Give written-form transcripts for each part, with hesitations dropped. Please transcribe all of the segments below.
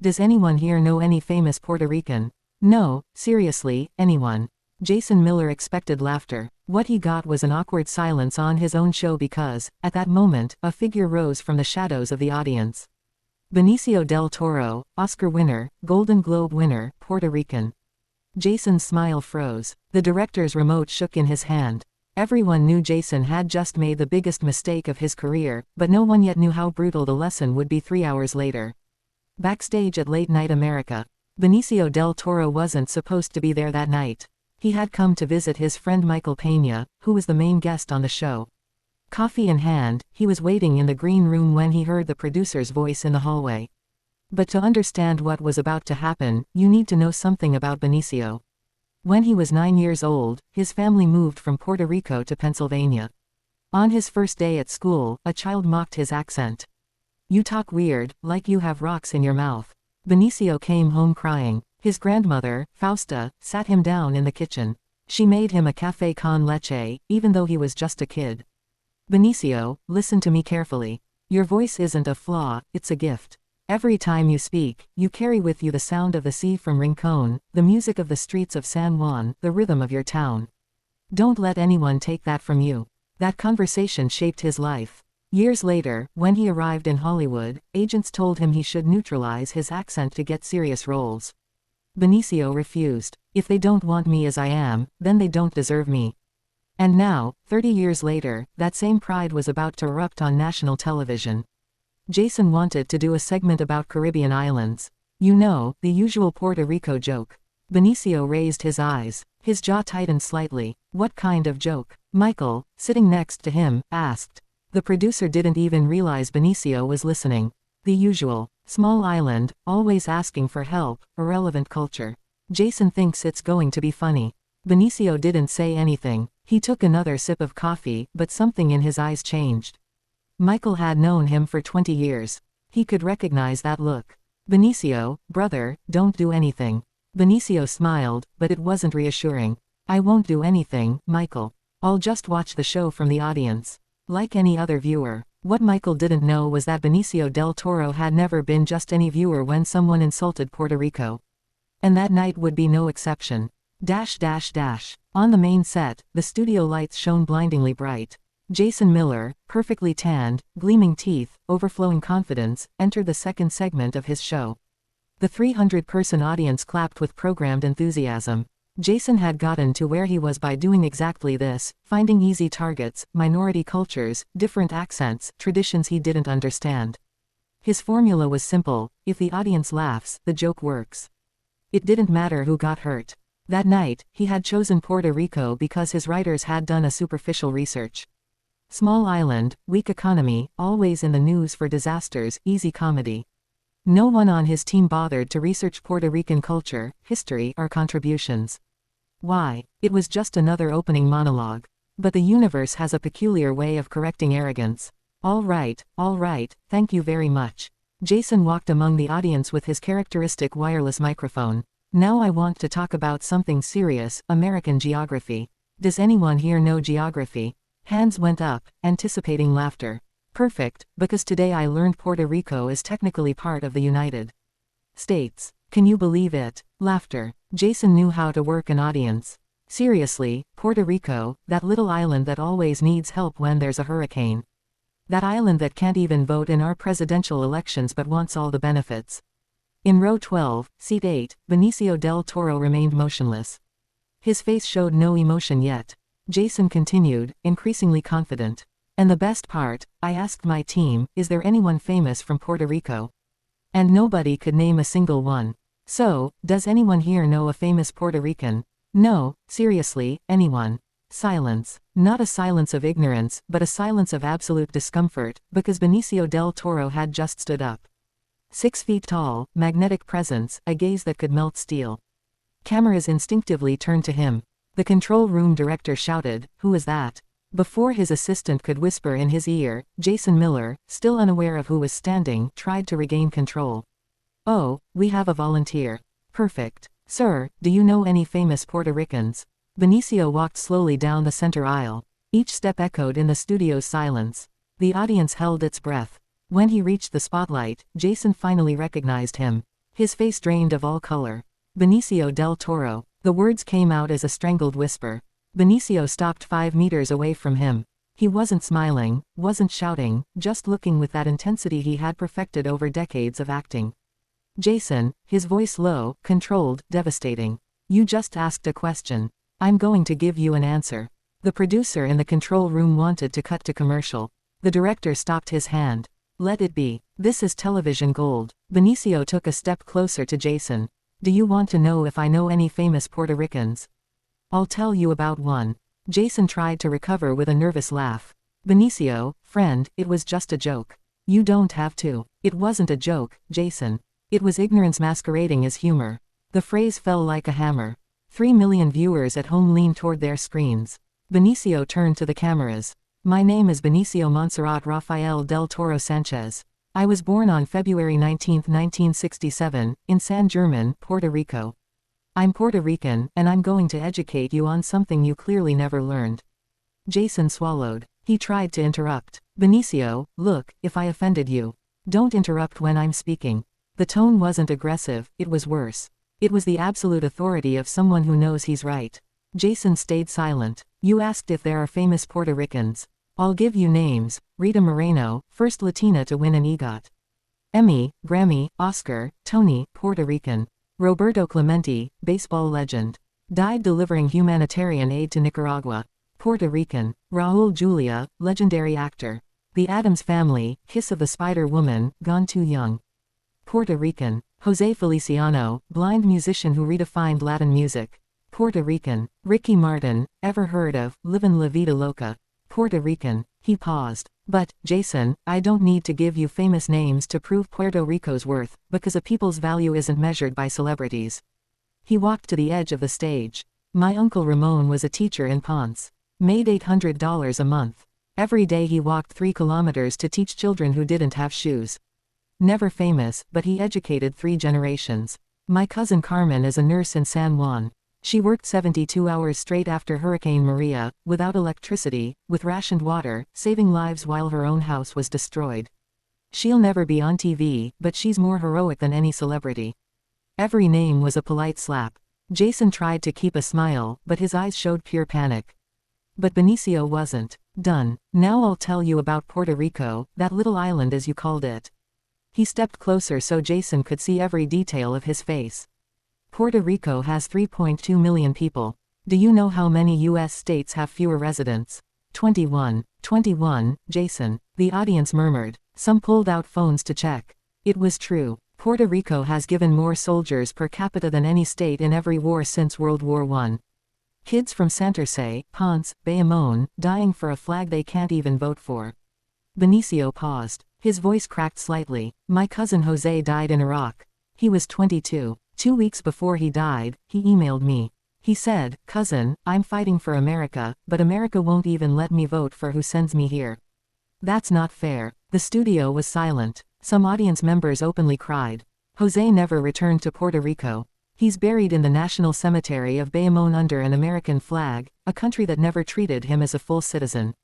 Does anyone here know any famous Puerto Rican? No, seriously, anyone. Jason Miller expected laughter. What he got was an awkward silence on his own show because, at that moment, a figure rose from the shadows of the audience. Benicio del Toro, Oscar winner, Golden Globe winner, Puerto Rican. Jason's smile froze. The director's remote shook in his hand. Everyone knew Jason had just made the biggest mistake of his career, but no one yet knew how brutal the lesson would be 3 hours later. Backstage at Late Night America. Benicio del Toro wasn't supposed to be there that night. He had come to visit his friend Michael Peña, who was the main guest on the show. Coffee in hand, he was waiting in the green room when he heard the producer's voice in the hallway. But to understand what was about to happen, you need to know something about Benicio. When he was 9 years old, his family moved from Puerto Rico to Pennsylvania. On his first day at school, a child mocked his accent. "You talk weird, like you have rocks in your mouth." Benicio came home crying. His grandmother, Fausta, sat him down in the kitchen. She made him a café con leche, even though he was just a kid. "Benicio, listen to me carefully. Your voice isn't a flaw, it's a gift. Every time you speak, you carry with you the sound of the sea from Rincon, the music of the streets of San Juan, the rhythm of your town. Don't let anyone take that from you." That conversation shaped his life. Years later, when he arrived in Hollywood, agents told him he should neutralize his accent to get serious roles. Benicio refused. "If they don't want me as I am, then they don't deserve me." And now, 30 years later, that same pride was about to erupt on national television. Jason wanted to do a segment about Caribbean islands. You know, the usual Puerto Rico joke. Benicio raised his eyes. His jaw tightened slightly. What kind of joke? Michael, sitting next to him, asked. The producer didn't even realize Benicio was listening. The usual. Small island, always asking for help, irrelevant culture. Jason thinks it's going to be funny. Benicio didn't say anything. He took another sip of coffee, but something in his eyes changed. Michael had known him for 20 years. He could recognize that look. "Benicio, brother, don't do anything." Benicio smiled, but it wasn't reassuring. "I won't do anything, Michael. I'll just watch the show from the audience. Like any other viewer." What Michael didn't know was that Benicio del Toro had never been just any viewer when someone insulted Puerto Rico. And that night would be no exception. On the main set, the studio lights shone blindingly bright. Jason Miller, perfectly tanned, gleaming teeth, overflowing confidence, entered the second segment of his show. The 300-person audience clapped with programmed enthusiasm. Jason had gotten to where he was by doing exactly this, finding easy targets, minority cultures, different accents, traditions he didn't understand. His formula was simple: if the audience laughs, the joke works. It didn't matter who got hurt. That night, he had chosen Puerto Rico because his writers had done a superficial research. Small island, weak economy, always in the news for disasters, easy comedy. No one on his team bothered to research Puerto Rican culture, history, or contributions. Why? It was just another opening monologue. But the universe has a peculiar way of correcting arrogance. All right, thank you very much." Jason walked among the audience with his characteristic wireless microphone. "Now I want to talk about something serious, American geography. Does anyone here know geography?" Hands went up, anticipating laughter. "Perfect, because today I learned Puerto Rico is technically part of the United States. Can you believe it?" Laughter. Jason knew how to work an audience. "Seriously, Puerto Rico, that little island that always needs help when there's a hurricane. That island that can't even vote in our presidential elections but wants all the benefits." In row 12, seat 8, Benicio del Toro remained motionless. His face showed no emotion yet. Jason continued, increasingly confident. "And the best part, I asked my team, is there anyone famous from Puerto Rico? And nobody could name a single one. So, does anyone here know a famous Puerto Rican? No, seriously, anyone?" Silence. Not a silence of ignorance, but a silence of absolute discomfort, because Benicio del Toro had just stood up. 6 feet tall, magnetic presence, a gaze that could melt steel. Cameras instinctively turned to him. The control room director shouted, "Who is that?" Before his assistant could whisper in his ear, Jason Miller, still unaware of who was standing, tried to regain control. "Oh, we have a volunteer. Perfect. Sir, do you know any famous Puerto Ricans?" Benicio walked slowly down the center aisle. Each step echoed in the studio's silence. The audience held its breath. When he reached the spotlight, Jason finally recognized him. His face drained of all color. Benicio del Toro. The words came out as a strangled whisper. Benicio stopped 5 meters away from him. He wasn't smiling, wasn't shouting, just looking with that intensity he had perfected over decades of acting. Jason, his voice low, controlled, devastating. You just asked a question. I'm going to give you an answer. The producer in the control room wanted to cut to commercial. The director stopped his hand. Let it be. This is television gold. Benicio took a step closer to Jason. Do you want to know if I know any famous Puerto Ricans? I'll tell you about one. Jason tried to recover with a nervous laugh. Benicio, friend, it was just a joke. You don't have to. It wasn't a joke, Jason. It was ignorance masquerading as humor. The phrase fell like a hammer. 3 million viewers at home leaned toward their screens. Benicio turned to the cameras. My name is Benicio Montserrat Rafael del Toro Sanchez. I was born on February 19, 1967, in San German, Puerto Rico. I'm Puerto Rican, and I'm going to educate you on something you clearly never learned. Jason swallowed. He tried to interrupt. Benicio, look, if I offended you. Don't interrupt when I'm speaking. The tone wasn't aggressive, it was worse. It was the absolute authority of someone who knows he's right. Jason stayed silent. You asked if there are famous Puerto Ricans. I'll give you names. Rita Moreno, first Latina to win an EGOT. Emmy, Grammy, Oscar, Tony, Puerto Rican. Roberto Clemente, baseball legend. Died delivering humanitarian aid to Nicaragua. Puerto Rican. Raul Julia, legendary actor. The Addams Family, Kiss of the Spider Woman, gone too young. Puerto Rican. Jose Feliciano, blind musician who redefined Latin music. Puerto Rican. Ricky Martin, ever heard of, Livin' La Vida Loca. Puerto Rican. He paused. But, Jason, I don't need to give you famous names to prove Puerto Rico's worth, because a people's value isn't measured by celebrities. He walked to the edge of the stage. My uncle Ramon was a teacher in Ponce. Made $800 a month. Every day he walked 3 kilometers to teach children who didn't have shoes. Never famous, but he educated 3 generations. My cousin Carmen is a nurse in San Juan. She worked 72 hours straight after Hurricane Maria, without electricity, with rationed water, saving lives while her own house was destroyed. She'll never be on TV, but she's more heroic than any celebrity. Every name was a polite slap. Jason tried to keep a smile, but his eyes showed pure panic. But Benicio wasn't done. Now I'll tell you about Puerto Rico, that little island as you called it. He stepped closer so Jason could see every detail of his face. Puerto Rico has 3.2 million people. Do you know how many U.S. states have fewer residents? 21. 21, Jason. The audience murmured. Some pulled out phones to check. It was true. Puerto Rico has given more soldiers per capita than any state in every war since World War I. Kids from Santurce, Ponce, Bayamón, dying for a flag they can't even vote for. Benicio paused. His voice cracked slightly. My cousin Jose died in Iraq. He was 22. 2 weeks before he died, he emailed me. He said, cousin, I'm fighting for America, but America won't even let me vote for who sends me here. That's not fair. The studio was silent. Some audience members openly cried. Jose never returned to Puerto Rico. He's buried in the National Cemetery of Bayamón under an American flag, a country that never treated him as a full citizen.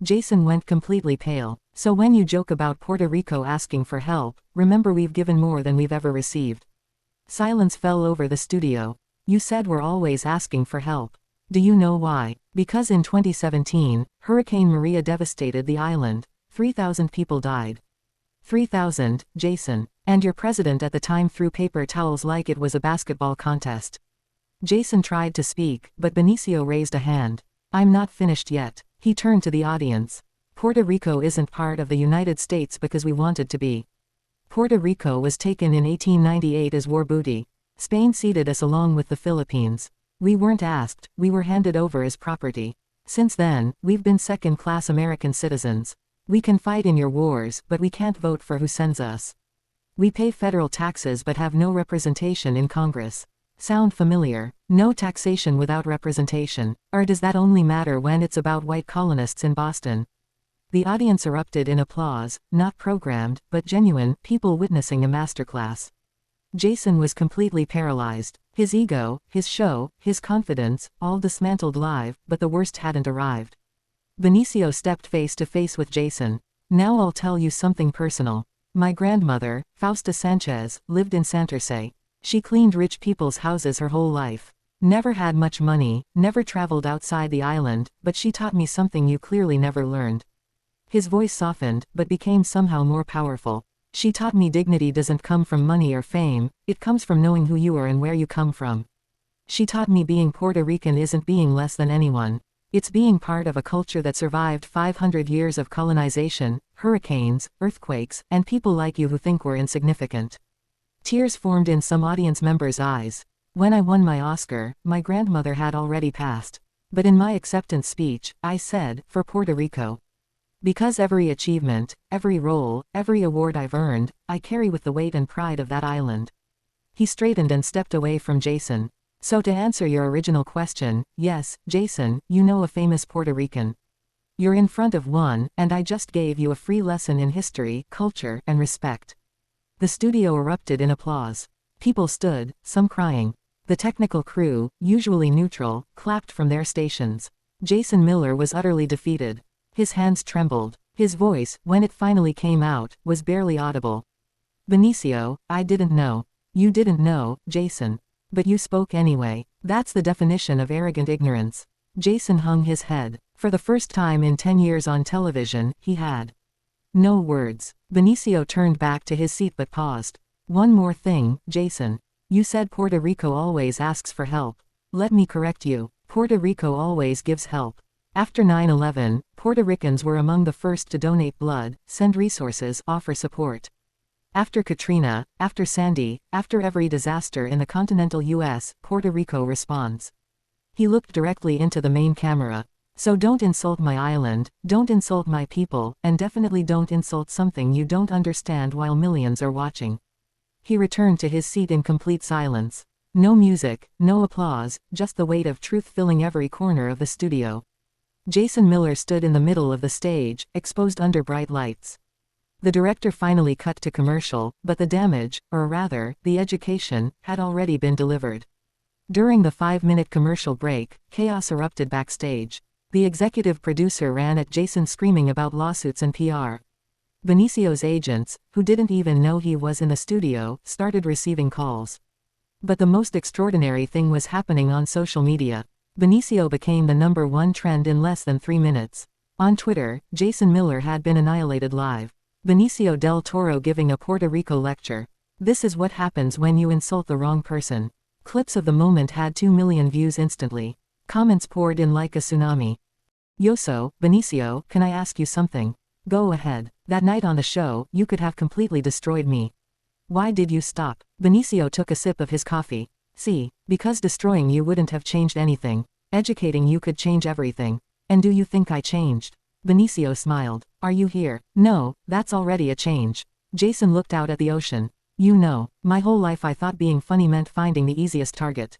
Jason went completely pale. So when you joke about Puerto Rico asking for help, remember we've given more than we've ever received. Silence fell over the studio. You said we're always asking for help. Do you know why? Because in 2017, Hurricane Maria devastated the island. 3,000 people died. 3,000, Jason. And your president at the time threw paper towels like it was a basketball contest. Jason tried to speak, but Benicio raised a hand. I'm not finished yet. He turned to the audience. Puerto Rico isn't part of the United States because we wanted to be. Puerto Rico was taken in 1898 as war booty. Spain ceded us along with the Philippines. We weren't asked, we were handed over as property. Since then, we've been second-class American citizens. We can fight in your wars, but we can't vote for who sends us. We pay federal taxes but have no representation in Congress. Sound familiar? No taxation without representation. Or does that only matter when it's about white colonists in Boston? The audience erupted in applause, not programmed, but genuine, people witnessing a masterclass. Jason was completely paralyzed. His ego, his show, his confidence, all dismantled live, but the worst hadn't arrived. Benicio stepped face to face with Jason. Now I'll tell you something personal. My grandmother, Fausta Sanchez, lived in Santurce. She cleaned rich people's houses her whole life. Never had much money, never traveled outside the island, but she taught me something you clearly never learned. His voice softened, but became somehow more powerful. She taught me dignity doesn't come from money or fame, it comes from knowing who you are and where you come from. She taught me being Puerto Rican isn't being less than anyone. It's being part of a culture that survived 500 years of colonization, hurricanes, earthquakes, and people like you who think we're insignificant. Tears formed in some audience members' eyes. When I won my Oscar, my grandmother had already passed. But in my acceptance speech, I said, for Puerto Rico. Because every achievement, every role, every award I've earned, I carry with the weight and pride of that island. He straightened and stepped away from Jason. So to answer your original question, yes, Jason, you know a famous Puerto Rican. You're in front of one, and I just gave you a free lesson in history, culture, and respect. The studio erupted in applause. People stood, some crying. The technical crew, usually neutral, clapped from their stations. Jason Miller was utterly defeated. His hands trembled. His voice, when it finally came out, was barely audible. Benicio, I didn't know. You didn't know, Jason. But you spoke anyway. That's the definition of arrogant ignorance. Jason hung his head. For the first time in 10 years on television, he had no words. Benicio turned back to his seat but paused. One more thing, Jason. You said Puerto Rico always asks for help. Let me correct you. Puerto Rico always gives help. After 9/11, Puerto Ricans were among the first to donate blood, send resources, offer support. After Katrina, after Sandy, after every disaster in the continental U.S., Puerto Rico responds. He looked directly into the main camera. So don't insult my island, don't insult my people, and definitely don't insult something you don't understand while millions are watching. He returned to his seat in complete silence. No music, no applause, just the weight of truth filling every corner of the studio. Jason Miller stood in the middle of the stage, exposed under bright lights. The director finally cut to commercial, but the damage, or rather, the education, had already been delivered. During the 5-minute commercial break, chaos erupted backstage. The executive producer ran at Jason screaming about lawsuits and PR. Benicio's agents, who didn't even know he was in the studio, started receiving calls. But the most extraordinary thing was happening on social media. Benicio became the #1 trend in less than 3 minutes. On Twitter, Jason Miller had been annihilated live. Benicio del Toro giving a Puerto Rico lecture. This is what happens when you insult the wrong person. Clips of the moment had 2 million views instantly. Comments poured in like a tsunami. Yoso, Benicio, can I ask you something? Go ahead. That night on the show, you could have completely destroyed me. Why did you stop? Benicio took a sip of his coffee. See, because destroying you wouldn't have changed anything. Educating you could change everything. And do you think I changed? Benicio smiled. Are you here? No, that's already a change. Jason looked out at the ocean. You know, my whole life I thought being funny meant finding the easiest target.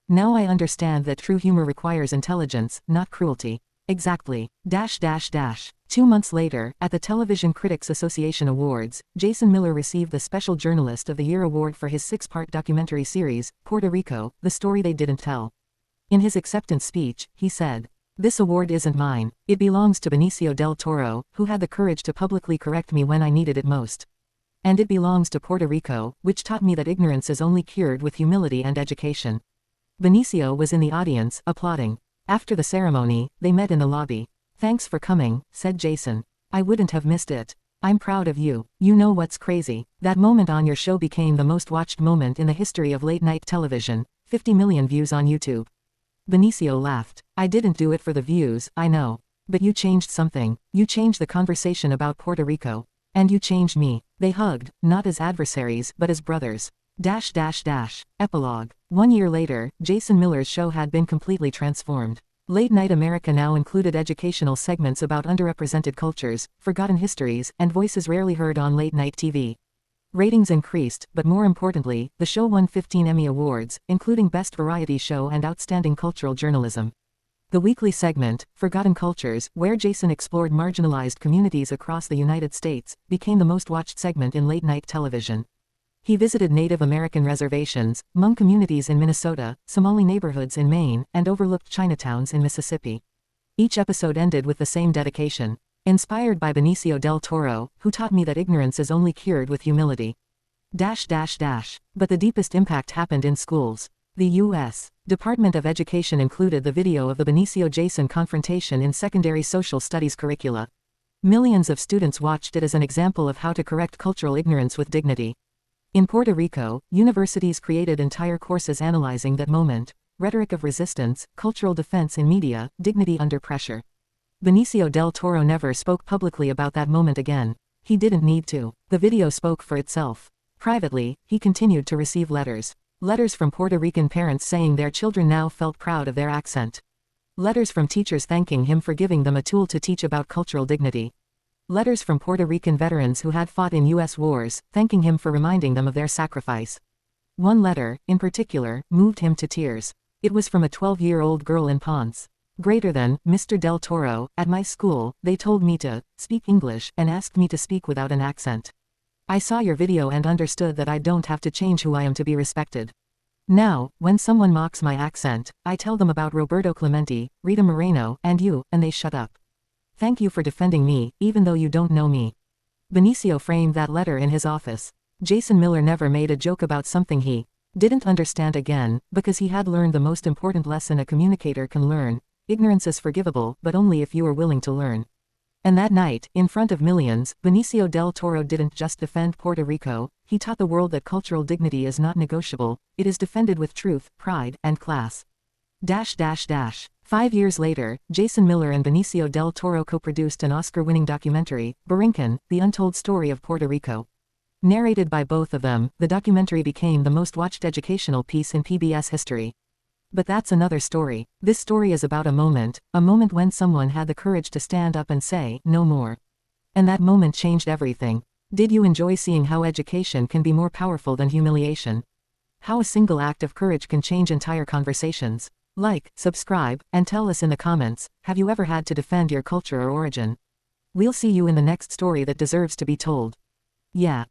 Now I understand that true humor requires intelligence, not cruelty. Exactly. 2 months later, at the Television Critics Association Awards, Jason Miller received the Special Journalist of the Year award for his 6-part documentary series, Puerto Rico, The Story They Didn't Tell. In his acceptance speech, he said, "This award isn't mine. It belongs to Benicio del Toro, who had the courage to publicly correct me when I needed it most. And it belongs to Puerto Rico, which taught me that ignorance is only cured with humility and education." Benicio was in the audience, applauding. After the ceremony, they met in the lobby. "Thanks for coming," said Jason. "I wouldn't have missed it. I'm proud of you. You know what's crazy? That moment on your show became the most watched moment in the history of late-night television, 50 million views on YouTube." Benicio laughed. "I didn't do it for the views, I know. But you changed something. You changed the conversation about Puerto Rico. And you changed me." They hugged, not as adversaries, but as brothers. Epilogue. 1 year later, Jason Miller's show had been completely transformed. Late Night America now included educational segments about underrepresented cultures, forgotten histories, and voices rarely heard on late-night TV. Ratings increased, but more importantly, the show won 15 Emmy Awards, including Best Variety Show and Outstanding Cultural Journalism. The weekly segment, Forgotten Cultures, where Jason explored marginalized communities across the United States, became the most watched segment in late-night television. He visited Native American reservations, Hmong communities in Minnesota, Somali neighborhoods in Maine, and overlooked Chinatowns in Mississippi. Each episode ended with the same dedication. Inspired by Benicio del Toro, who taught me that ignorance is only cured with humility. But the deepest impact happened in schools. The U.S. Department of Education included the video of the Benicio-Jason confrontation in secondary social studies curricula. Millions of students watched it as an example of how to correct cultural ignorance with dignity. In Puerto Rico, universities created entire courses analyzing that moment: rhetoric of resistance, cultural defense in media, dignity under pressure. Benicio del Toro never spoke publicly about that moment again. He didn't need to. The video spoke for itself. Privately, he continued to receive letters. Letters from Puerto Rican parents saying their children now felt proud of their accent. Letters from teachers thanking him for giving them a tool to teach about cultural dignity. Letters from Puerto Rican veterans who had fought in U.S. wars, thanking him for reminding them of their sacrifice. One letter, in particular, moved him to tears. It was from a 12-year-old girl in Ponce. Greater than, Mr. Del Toro, at my school, they told me to speak English and asked me to speak without an accent. I saw your video and understood that I don't have to change who I am to be respected. Now, when someone mocks my accent, I tell them about Roberto Clemente, Rita Moreno, and you, and they shut up. Thank you for defending me, even though you don't know me. Benicio framed that letter in his office. Jason Miller never made a joke about something he didn't understand again, because he had learned the most important lesson a communicator can learn: ignorance is forgivable, but only if you are willing to learn. And that night, in front of millions, Benicio del Toro didn't just defend Puerto Rico, he taught the world that cultural dignity is not negotiable, it is defended with truth, pride, and class. 5 years later, Jason Miller and Benicio del Toro co-produced an Oscar-winning documentary, Borinquen, The Untold Story of Puerto Rico. Narrated by both of them, the documentary became the most watched educational piece in PBS history. But that's another story. This story is about a moment when someone had the courage to stand up and say, no more. And that moment changed everything. Did you enjoy seeing how education can be more powerful than humiliation? How a single act of courage can change entire conversations? Like, subscribe, and tell us in the comments, have you ever had to defend your culture or origin? We'll see you in the next story that deserves to be told. Yeah.